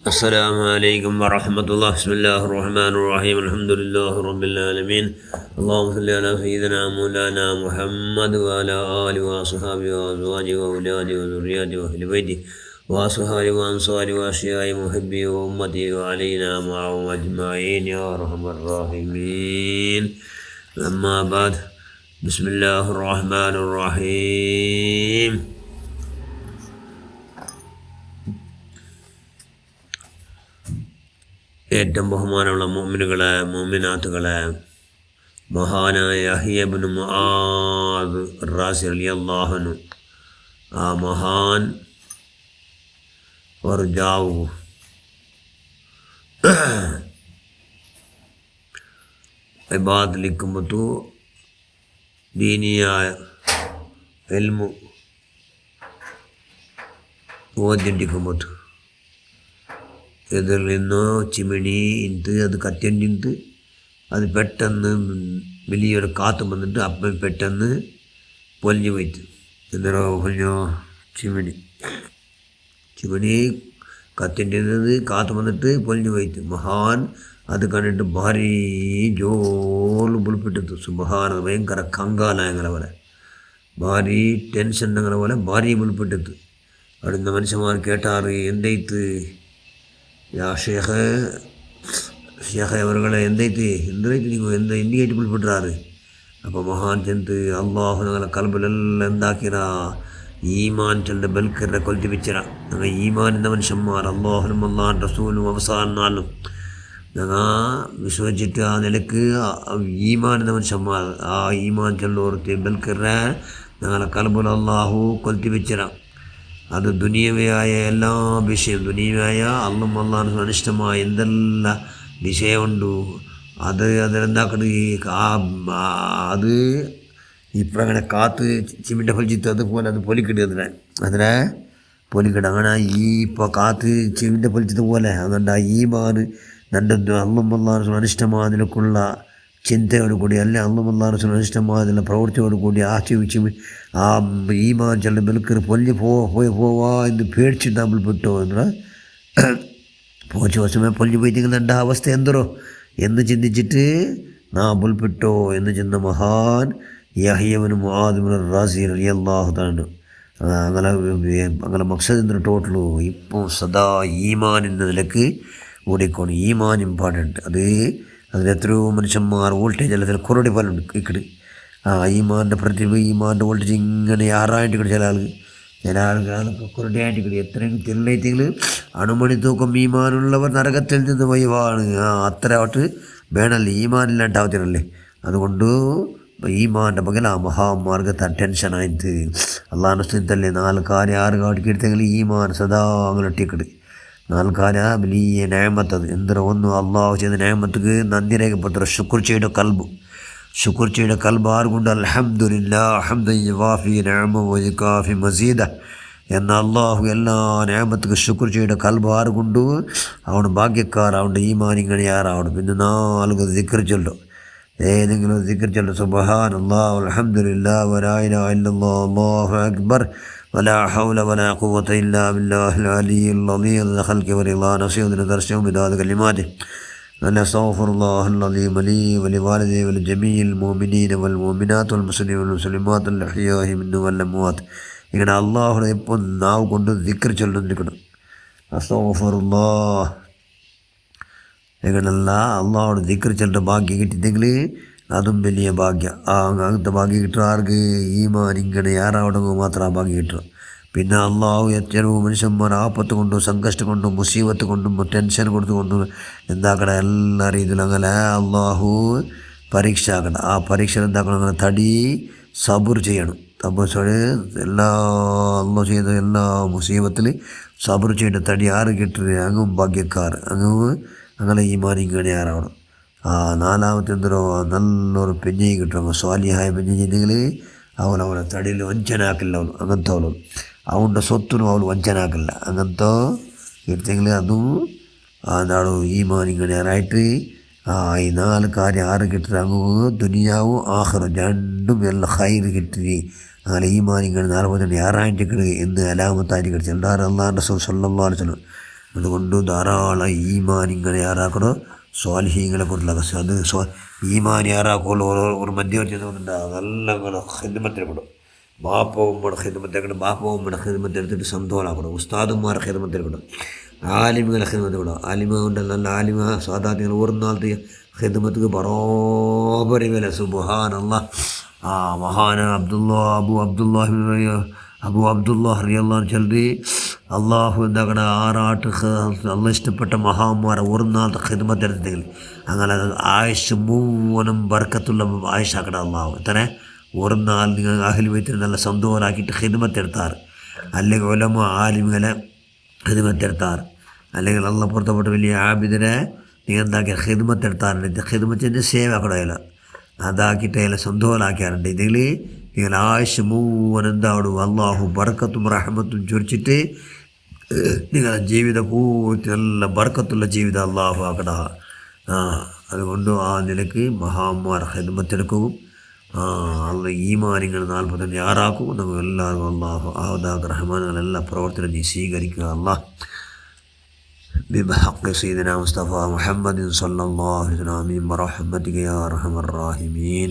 السلام عليكم ورحمة الله. بسم الله الرحمن الرحيم. الحمد لله رب العالمين. اللهم صل على سيدنا مولانا محمد وعلى آله وأصحابه وأزواجه وأولاده وذرياته وأهل بيته وأصحابه وأنصاره وأشياء محبه وأمته وعلينا معهم أجمعين يا أرحم الراحمين. أما بعد، بسم الله الرحمن الرحيم. ഏറ്റവും ബഹുമാനമുള്ള മുഅ്മിനുകളെ, മുഅ്മിനാത്തുകളെ, മഹാനായ യഹ്യ ഇബ്നു മുആദ് റാസി റളിയല്ലാഹു അൻഹു, ആ മഹാൻ വർജാവു ഇബാദലിക്കുമ്പത്തു ദീനിയായ ഇൽമു ഓതിണ്ടിക്കുമ്പത്തു ഇതിൽ നിന്നോ ചിമിണി ഇൻത്ത് അത് കത്തിയണ്ടിന്ത് അത് പെട്ടെന്ന് വലിയൊരു കാത്ത് വന്നിട്ട് അപ്പം പെട്ടെന്ന് പൊലിഞ്ഞു പോയിട്ട് എന്തോ പൊലിഞ്ഞോ ചിമിണി കത്തിൻ്റെത് കാത്ത് വന്നിട്ട് പൊലിഞ്ഞു പോയിട്ട് മഹാൻ അത് കണ്ടിട്ട് ഭാരി ജോല് ബുൾപ്പിട്ടു. സുബഹാന, ഭയങ്കര കങ്കാലയങ്ങളെ പോലെ, ഭാരി ടെൻഷൻ അങ്ങനെ പോലെ ഭാരി ബുൾപ്പിട്ടു. അവിടുന്ന് മനുഷ്യന്മാർ കേട്ടാറ്, എന്തേത്ത് യാ ഷേഖ് അവരുകളെ എന്തേറ്റ് നിങ്ങൾ എന്തിയായിട്ട് ഉൾപ്പെട്ടാറ്. അപ്പോൾ മഹാൻ ചെന്ന് അള്ളാഹു ഞങ്ങളെ കൽബിലെല്ലാം എന്താക്കിറ ഈമാൻ ചെല്ലെ ബൽക്കറെ കൊൽത്തിപ്പിച്ചിറ. ഞങ്ങൾ ഈമാൻ എന്ന മനുഷ്യന്മാർ അള്ളാഹുനും അള്ളാഹ് റസൂലും അവസാനാലും ഞങ്ങൾ വിശ്വസിച്ചിട്ട് ആ നിലക്ക് ഈമാൻ എന്ന മനുഷ്യന്മാർ ആ ഈമാൻ ചെല്ലോർത്ത് ബൽക്കറെ ഞങ്ങളെ കൽബിൽ അള്ളാഹു കൊൽത്തിപ്പിച്ചിറ. അത് ദുനിയവയായ എല്ലാ വിഷയം, ദുനിയവായ അള്ളും അള്ളാഹു അനിഷ്ടമായ എന്തെല്ലാം വിഷയമുണ്ടു അതെന്താക്കണത് അത് ഇപ്പങ്ങനെ കാത്ത് ചിമിൻ്റെ പൊലിച്ചിട്ട് അതുപോലെ അത് പൊലിക്കിടുക അതിനെ പൊലിക്കിട. അങ്ങനെ ഈ ഇപ്പോൾ കാത്ത് ചിമിൻ്റെ പൊലിച്ചത് പോലെ അതുകൊണ്ട് ആ ഈമാൻ രണ്ട് അള്ളും അള്ളാഹു അനിഷ്ടമായതിനൊക്കെയുള്ള ചിന്തയോട് കൂടി, അല്ലെ അള്ളും അള്ളാഹു അനിഷ്ടമായതിലുള്ള പ്രവൃത്തിയോട് കൂടി ആശയിച്ച് ആ ഈമാൻ ചെല്ല ബൽക്കർ പൊലിഞ്ഞ് പോവാ എന്ന് പേടിച്ചിട്ട് നമ്മൾ പെട്ടോ എന്നുള്ള പോച്ച വശമേ പൊലിഞ്ഞു പോയിട്ട് അവസ്ഥ എന്തോ എന്ന് ചിന്തിച്ചിട്ട് നാബുൽപ്പെട്ടോ എന്ന് ചെന്ന മഹാൻ യഹ്യ ഇബ്നു മുആദ് റാസി റളിയല്ലാഹു തആല. അങ്ങനെ മക്സദ് എന്തൊരു ടോട്ടലു ഇപ്പോൾ സദാ ഈമാൻ എന്ന നിലക്ക് ഓടിക്കോണം. ഈമാൻ ഇമ്പോർട്ടൻറ്റ്. അതിലെത്രയോ മനുഷ്യന്മാർ വോൾട്ടേജ് അല്ലാതെ കുറടി പോലുണ്ട് ഇക്കട്. ആ ഈമാൻ്റെ പ്രതിഭ, ഈമാൻ്റെ വോൾട്ടേജ് ഇങ്ങനെ 6 ചില ആളുകൾ അതൊക്കെ കുറടിയായിട്ട് കിട്ടി. എത്രയും തെളിയിട്ടെങ്കിൽ അണുമണി തൂക്കം ഈമാനുള്ളവർ നരകത്തിൽ നിന്ന് വൈവാണ്. അത്രയായിട്ട് വേണമല്ലേ, ഈമാനില്ലാണ്ടാവത്തിനല്ലേ. അതുകൊണ്ട് ഈമാൻ്റെ പകൽ ആ മഹാമാർഗത്തെ ടെൻഷനായിട്ട് അള്ളാഹ് സ്ഥിതല്ലേ 4 കാര്യം 6 കാട്ടിക്ക് എടുത്തെങ്കിൽ ഈമാൻ സദാ അങ്ങനെ ഒട്ടിക്കട്. 4 കാര്യം വലിയ ന്യായമത്തത് എന്തോ ഒന്ന് അള്ളാഹു ചെയ്ത ന്യായമത്തക്ക് നന്ദി രേഖപ്പെടുത്തുക. ശുക്ർ ചെയ്ത കൽബ് ആറുകൊണ്ട് അൽഹംദുലില്ലാഹ് ഹംദൻ യുവാഫി നിഅമഹു വയുകാഫി മസീദ എന്ന അള്ളാഹു എല്ലാ ന്യായമത്തക്ക് ശുക്ർ ചെയ്ത കൽബ് ആറുകൊണ്ട് അവന് ഭാഗ്യക്കാർ, അവൻ്റെ ഈമാൻ ഇങ്ങനെ യാറാവണം. പിന്നെ 4 ദിക്ർ ചൊല്ലും. ഏതെങ്കിലും ദിക്ർ ചൊല്ലും. സുബ്ഹാനല്ലാഹ് വൽഹംദുലില്ലാഹ് വലാ ഇലാഹ ഇല്ലല്ലാഹ് അല്ലാഹു അക്ബർ വലാ ഹൗല വലാ ഖുവത ഇല്ലാ ബില്ലാഹിൽ അലിയ്യിൽ അളീം ഖൽഖി വറിളാ നസീദുന ദർശനം ബിദാദ കലിമാതി അസ്തഗ്ഫിറുല്ലാഹൽ അലീം ലീ വലിവാലിദി വലിജമീഇൽ മുഅ്മിനീന വൽ മുഅ്മിനാത്ത് വൽ മുസ്ലിമീന വൽ മുസ്ലിമാത്ത് അൽ അഹ്യാഇ മിൻഹും വൽ അംവാത്ത്. ഇങ്ങനെ അള്ളാഹുനെ എപ്പോൾ നാവ് കൊണ്ട് ദിക്ർ ചൊല്ലുന്നിരിക്കണം. അസ്തഗ്ഫിറുല്ലാഹ് ഇങ്ങനെയല്ല അള്ളാഹുടെ ദിക്ർ ചൊല്ലുന്ന ഭാഗ്യം കിട്ടിയെങ്കിൽ അതും വലിയ ഭാഗ്യം. അങ്ങനത്തെ ഭാഗ്യം കിട്ടുക ആർക്ക്? ഈമാൻ ഇങ്ങനെ യാറാവടങ്ങ് മാത്രം ആ ഭാഗ്യം കിട്ടുക. പിന്നെ അള്ളാഹു എത്രയോ മനുഷ്യന്മാർ ആപത്ത് കൊണ്ടും സംകഷ്ടം കൊണ്ടും മുസീബത്ത് കൊണ്ടും ടെൻഷൻ കൊടുത്തുകൊണ്ടും എന്താക്കണം എല്ലാ രീതിയിലും അങ്ങനെ അള്ളാഹു പരീക്ഷ ആക്കണം. ആ പരീക്ഷ എന്താക്കണം, അങ്ങനെ തടി സബുർ ചെയ്യണം. എല്ലാ അള്ളാഹു ചെയ്യുന്ന എല്ലാ മുസീബത്തിൽ സബുർ ചെയ്യേണ്ട തടി ആറ് കിട്ടുന്നത് അങ്ങും ഭാഗ്യക്കാർ, അങ്ങനെ ഈമാൻ ഇങ്ങനെ യാറാവണം. 4ാമത്തെ എന്തോ നല്ലൊരു പെഞ്ഞി കിട്ടും. സ്വാലിഹായ പെഞ്ഞി ചെയ്തെങ്കിൽ അവനെ തടിയിൽ വഞ്ചനാക്കില്ല. അങ്ങനത്തെ അവൻ്റെ സ്വത്തിനും അവൾ വഞ്ചനാക്കില്ല. അങ്ങനത്തെ എടുത്തെങ്കിൽ അതും എന്താണ് ഈമാൻ ഇങ്ങനെ യാറായിട്ട് ഈ 4 കാര്യം 6 കിട്ടുന്നത് അങ്ങ് ദുനിയാവും ആഖിറവും രണ്ടും എല്ലാം ഹൈറ് കിട്ടി. അങ്ങനെ ഈമാൻ ഇങ്ങനെ 46 എന്ന് അലാമത്തായിട്ട് കിട്ടി. എല്ലാവരും അല്ലാഹുവിൻ്റെ റസൂൽ സ്വല്ലല്ലാഹു അലൈഹി വസല്ലം അതുകൊണ്ട് ധാരാളം ഈമാൻ ഇങ്ങനെ ആറാക്കണോ സ്വാലിഹീങ്ങളെ കുറിച്ചുള്ള അത് ഈമാൻ ആറാക്കുമ്പോൾ ഒരു മധ്യവർത്തിയുണ്ട് അതെല്ലാം ഇങ്ങനെ ഹിദ്മത്തിൽപ്പെടും. ബാപ്പവുമ്മയുടെ ഹിദ്മത്തിൽപ്പെടും, ബാപ്പവുമ്മയുടെ ഹിദ്മത്തെടുത്തിട്ട് സന്തോഷമാക്കണം. ഉസ്താദുമാരെ ഹിദ്മത്തിൽപ്പെടും, ആലിമുകളെ ഹിദ്മത്തിൽപ്പെടും. ആലിമ കൊണ്ട് നല്ല ആലിമ സാധാരണ ഒരു നാളത്തെ ഹിദ്മത്തുക്ക് ബറോബരി വില. സുബ്ഹാനല്ലാഹ്. ആ മഹാന അബു അബ്ദുല്ലാഹ് റളിയല്ലാഹു ചൊല്ലി അള്ളാഹു എന്താക്കണ ആറാട്ട് അള്ള ഇഷ്ടപ്പെട്ട മഹാന്മാരെ ഒരു നാളത്തെ ഹിദ്മത്തെടുത്തെങ്കിൽ അങ്ങനെ ആയുഷ് മുഴുവനും ബർക്കത്തുള്ള ആയുഷാക്കട അള്ളാഹു. എത്ര ഒരു നാൾ നിങ്ങൾ അഹ്ലു ബൈത്തിനെ നല്ല സന്തോഷമാക്കിയിട്ട് ഹിദ്മത്തെടുത്താറ്, അല്ലെങ്കിൽ ഉലമ ആലിമുകളെ ഹിദ്മത്തെടുത്താറ്, അല്ലെങ്കിൽ അള്ള പുറത്തപ്പെട്ട വലിയ ആബിദിനെ നിങ്ങൾ എന്താക്കിയ ഹിദ്മത്തെടുത്താറുണ്ട്. ഹിദ്മത്തിൻ്റെ സേവ കടയില്ല അതാക്കിയിട്ട് അതിലെ സന്തോഷമാക്കിയാറുണ്ട്. ഇതിൽ നിങ്ങൾ ആയുഷ് മുഴുവൻ എന്താവിടും അള്ളാഹു ബർക്കത്തും റഹ്മത്തും ചൊരിച്ചിട്ട് നിങ്ങളുടെ ജീവിതം പൂർത്തി നല്ല ബർക്കത്തുള്ള ജീവിതം അള്ളാഹു ആക്കട. അതുകൊണ്ട് ആ നിലക്ക് മഹാന്മാർ ഹിദ്മത്തെടുക്കും. അള്ള ഈമാനിങ്ങൾ 45 ആറാക്കും. നമ്മൾ എല്ലാവരും അള്ളാഹു ആഹുദാഖ് റഹ്മാൻ എല്ലാ പ്രവർത്തനം നീ സ്വീകരിക്കുക. അള്ളാഹ് بحق سيدنا مصطفى محمد صلى الله عليه وسلم برحمتك يا أرحم الراحمين.